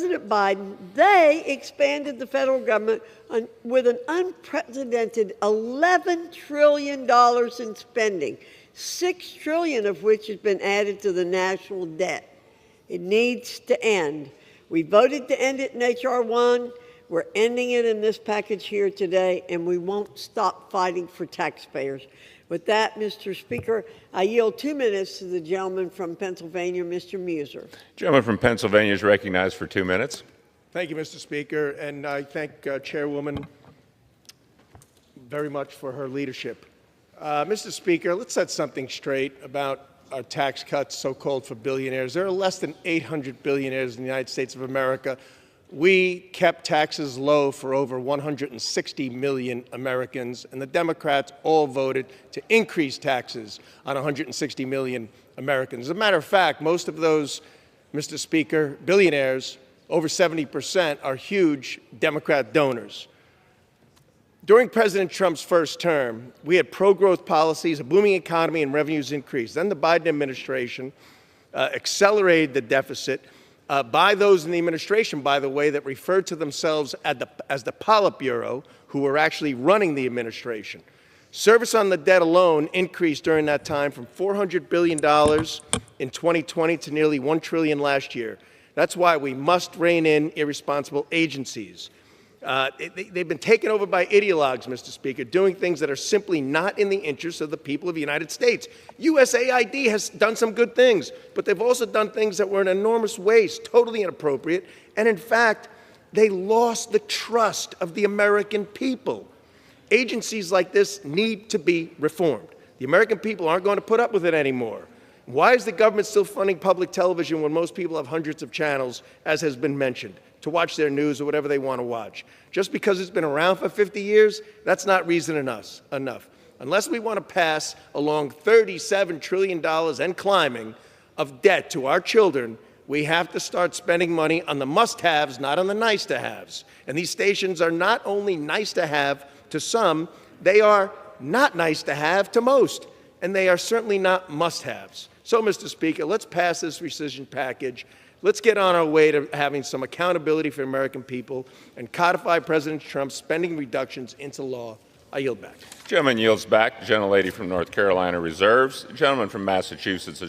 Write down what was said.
President Biden, they expanded the federal government with an unprecedented $11 trillion in spending, $6 trillion of which has been added to the national debt. It needs to end. We voted to end it in H.R. 1. We're ending it in this package here today, and we won't stop fighting for taxpayers. With that, Mr. Speaker, I yield 2 minutes to the gentleman from Pennsylvania, Mr. Meuser. Gentleman from Pennsylvania is recognized for 2 minutes. Thank you, Mr. Speaker, and I thank Chairwoman very much for her leadership. Mr. Speaker, let's set something straight about our tax cuts, so-called for billionaires. There are less than 800 billionaires in the United States of America. We kept taxes low for over 160 million Americans, and the Democrats all voted to increase taxes on 160 million Americans. As a matter of fact, most of those, Mr. Speaker, billionaires, over 70%, are huge Democrat donors. During President Trump's first term, we had pro-growth policies, a booming economy, and revenues increased. Then the Biden administration accelerated the deficit by those in the administration, by the way, that referred to themselves as the Politburo, who were actually running the administration. Service on the debt alone increased during that time from $400 billion in 2020 to nearly $1 trillion last year. That's why we must rein in irresponsible agencies. They've been taken over by ideologues, Mr. Speaker, doing things that are simply not in the interests of the people of the United States. USAID has done some good things, but they've also done things that were an enormous waste, totally inappropriate, and in fact, they lost the trust of the American people. Agencies like this need to be reformed. The American people aren't going to put up with it anymore. Why is the government still funding public television when most people have hundreds of channels, as has been mentioned, to watch their news or whatever they want to watch? Just because it's been around for 50 years, that's not reason enough. Unless we want to pass along $37 trillion and climbing of debt to our children, we have to start spending money on the must-haves, not on the nice-to-haves. And these stations are not only nice to have to some, they are not nice to have to most. And they are certainly not must-haves. So, Mr. Speaker, let's pass this rescission package. Let's get on our way to having some accountability for American people and codify President Trump's spending reductions into law. I yield back. Gentleman yields back. The gentlelady from North Carolina reserves. The gentleman from Massachusetts is